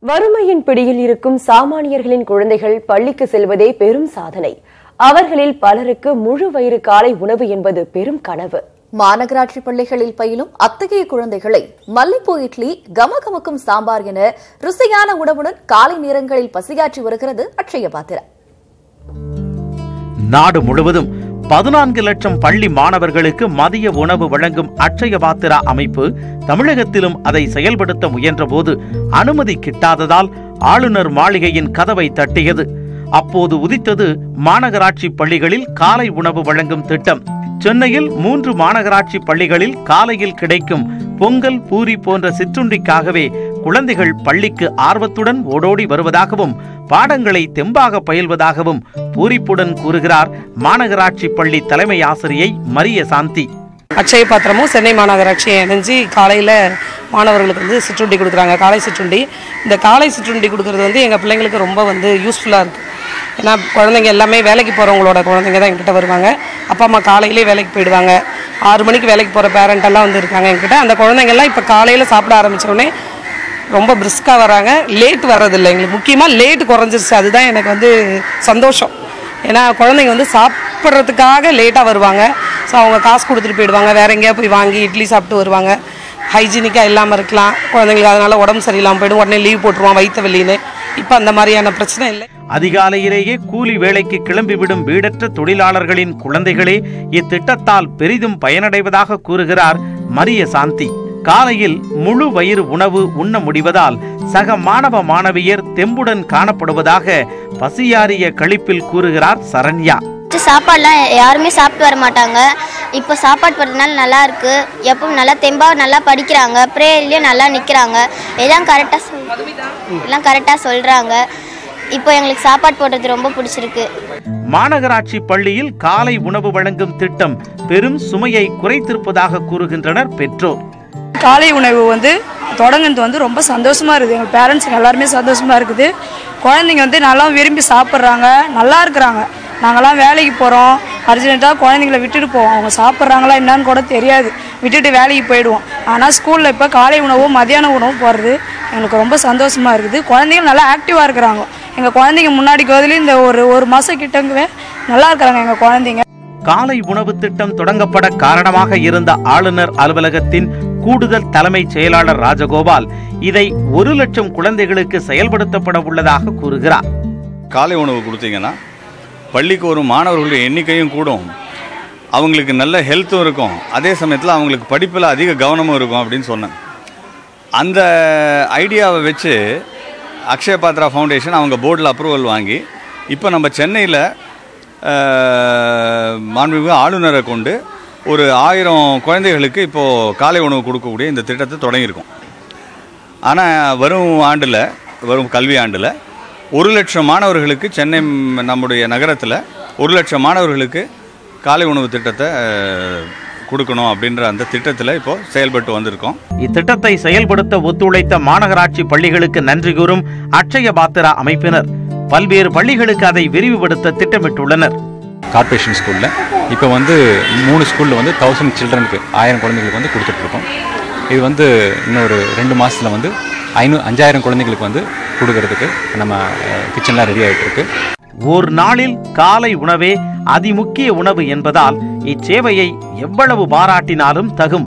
வறுமையின் பிடியில் இருக்கும் சாமானியர்களின் குழந்தைகள் பள்ளிக்கு செல்வதே பெரும் சாதனை. அவர்களில் பலருக்கு முழு வயிறு காலை உணவு என்பது பெரும் கனவு. மாநகராட்சி பள்ளிகளில் பயிலும் அத்தகைய குழந்தைகளை மல்லிப்பூ இட்லி, கமகமக்கும் சாம்பார் என ருசியான உணவுடன் காலை நேரங்களில் பசியாற்றி வருகிறது அட்சய பாத்திரா. நாடு முழுவதும் 14 லட்சம் பள்ளி மாணவர்களுக்கு மதிய உணவு வழங்கும் அட்சய பாத்திரா அமைப்பு தமிழகத்திலும் அதை செயல்படுத்த முயன்றபோது அனுமதி கிட்டாததால் ஆளுநர் மாளிகையின் கதவை தட்டியது. அப்போது உதித்தது மாநகராட்சி பள்ளிகளில் காலை உணவு வழங்கும் திட்டம். சென்னையில் 3 மாநகராட்சி பள்ளிகளில் காலையில் கிடைக்கும் பொங்கல், பூரி போன்ற சிற்றுண்டிக்காகவே குழந்தைகள் பள்ளிக்கு ஆர்வத்துடன் ஓடோடி வருவதாகவும் பாடங்களை தெம்பாக பயில்வதாகவும் பூரிப்புடன் கூறுகிறார் மாநகராட்சி பள்ளி தலைமை ஆசிரியை மரிய சாந்தி. அட்சய பாத்திரமும் சென்னை மாநகராட்சியை இணைஞ்சு காலையில் மாணவர்களுக்கு சிற்றுண்டி கொடுக்குறாங்க. காலை சிற்றுண்டி. இந்த காலை சிற்றுண்டி கொடுக்கறது எங்கள் பிள்ளைங்களுக்கு ரொம்ப யூஸ்ஃபுல்லாக இருக்குது. ஏன்னா குழந்தைங்க எல்லாமே வேலைக்கு போகிறவங்களோட குழந்தைங்க தான் எங்கிட்ட வருவாங்க. அப்பா அம்மா காலையிலே வேலைக்கு போயிடுவாங்க. 6 மணிக்கு வேலைக்கு போகிற பேரண்டெல்லாம் இருக்காங்க எங்கிட்ட. அந்த குழந்தைங்கள்லாம் இப்போ காலையில் சாப்பிட ஆரம்பித்தோடனே ரொம்ப பிரிஸ்காக வராங்க. லேட் வர்றதில்லை. எங்களுக்கு முக்கியமாக லேட்டு குறைஞ்சிருச்சு. அதுதான் எனக்கு சந்தோஷம். ஏன்னா குழந்தைங்க சாப்பிட்றதுக்காக லேட்டாக வருவாங்க. ஸோ அவங்க காசு கொடுத்துட்டு போயிடுவாங்க. வேறு எங்கேயா போய் வாங்கி இட்லி சாப்பிட்டு வருவாங்க. ஹைஜீனிக்காக இல்லாமல் இருக்கலாம். குழந்தைங்களுக்கு அதனால் உடம்பு சரியில்லாமல் போய்டும். உடனே லீவ் போட்டுருவான் வயிற்று வெளியின்னு. இப்போ அந்த மாதிரியான பிரச்சனை இல்லை. அதிகாலையிலேயே கூலி வேலைக்கு கிளம்பிவிடும் வீடற்ற தொழிலாளர்களின் குழந்தைகளே இத்திட்டத்தால் பெரிதும் பயனடைவதாக கூறுகிறார் மரிய சாந்தி. காலையில் முழு வயிறு உணவு உண்ண முடிவதால் சக மாணவ மாணவியர் தெம்புடன் காணப்படுவதாக பசியாரிய களிப்பில் கூறுகிறார் சரண்யா. சாப்பாடுலாம் யாருமே சாப்பிட்டு வர மாட்டாங்க. இப்போ சாப்பாடு போடுறதுனால நல்லா இருக்கு. எப்பவும் நல்லா தெம்பாக நல்லா படிக்கிறாங்க. ப்ரேயர்லேயும் நல்லா நிற்கிறாங்க. எல்லாம் கரெக்டாக சொல்கிறாங்க. இப்போ எங்களுக்கு சாப்பாடு போடுறது ரொம்ப பிடிச்சிருக்கு. மாநகராட்சி பள்ளியில் காலை உணவு வழங்கும் திட்டம் பெரும் சுமையை குறைத்திருப்பதாக கூறுகின்றனர் பெற்றோர். காலை உணவு தொடங்குறது ரொம்ப சந்தோஷமாக இருக்குது. எங்கள் பேரண்ட்ஸுங்க எல்லாருமே சந்தோஷமாக இருக்குது. குழந்தைங்க நல்லா விரும்பி சாப்பிட்றாங்க, நல்லா இருக்கிறாங்க. நாங்கள்லாம் வேலைக்கு போகிறோம், அர்ஜென்ட்டாக குழந்தைங்கள விட்டுட்டு போவோம். அவங்க சாப்பிட்றாங்களா என்னன்னு கூட தெரியாது, விட்டுட்டு வேலைக்கு போயிடுவோம். ஆனால் ஸ்கூலில் இப்போ காலை உணவும் மதியான உணவும் போடுறது எங்களுக்கு ரொம்ப சந்தோஷமாக இருக்குது. குழந்தைங்க நல்லா ஆக்டிவாக இருக்கிறாங்க. எங்கள் குழந்தைங்க முன்னாடி கோதிலையும் இந்த ஒரு மாதம் கிட்டங்கவே நல்லா இருக்கிறாங்க எங்கள் குழந்தைங்க. காலை உணவு திட்டம் தொடங்கப்பட காரணமாக இருந்த ஆளுநர் அலுவலகத்தின் கூடுதல் தலைமைச் செயலாளர் ராஜகோபால் இதை 1 லட்சம் குழந்தைகளுக்கு செயல்படுத்தப்பட உள்ளதாக கூறுகிறார். காலை உணவு கொடுத்தீங்கன்னா பள்ளிக்கு வரும் மாணவர்களுடைய எண்ணிக்கையும் கூடும், அவங்களுக்கு நல்ல ஹெல்த்தும் இருக்கும், அதே சமயத்தில் அவங்களுக்கு படிப்பில் அதிக கவனமும் இருக்கும் அப்படின்னு சொன்னேன். அந்த ஐடியாவை வச்சு அக்ஷய பாத்திரா ஃபவுண்டேஷன் அவங்க போர்டில் அப்ரூவல் வாங்கி இப்போ நம்ம சென்னையில் மாண்புமிகு ஆளுநரை கொண்டு ஒரு 1000 குழந்தைகளுக்கு இப்போது காலை உணவு கொடுக்கக்கூடிய இந்த திட்டத்தை தொடங்கியிருக்கோம். ஆனால் வரும் கல்வி ஆண்டில் 1 லட்சம் மாணவர்களுக்கு சென்னை நம்முடைய நகரத்தில் 1 லட்சம் மாணவர்களுக்கு காலை உணவு திட்டத்தை கொடுக்கணும் அப்படின்ற அந்த திட்டத்தில் இப்போ செயல்பட்டு வந்திருக்கோம். இத்திட்டத்தை செயல்படுத்த ஒத்துழைத்த மாநகராட்சி பள்ளிகளுக்கு நன்றி கூறும் அட்சய பாத்திரா அமைப்பினர் பல்வேறு பள்ளிகளுக்கு அதை விரிவுபடுத்த திட்டமிட்டுள்ளனர். கார்பரேஷன் ஸ்கூலில் இப்போ 3 ஸ்கூலில் 1000 சில்ட்ரனுக்கு 1000 குழந்தைங்களுக்கு கொடுத்துட்ருக்கோம். இது இன்னொரு 2 மாதத்தில் 5000 குழந்தைங்களுக்கு கொடுக்கறதுக்கு நம்ம கிச்சன்லாம் ரெடி ஆகிட்டு இருக்கு. ஒரு நாளில் காலை உணவே அதிமுக்கிய உணவு என்பதால் இச்சேவையை எவ்வளவு பாராட்டினாலும் தகும்.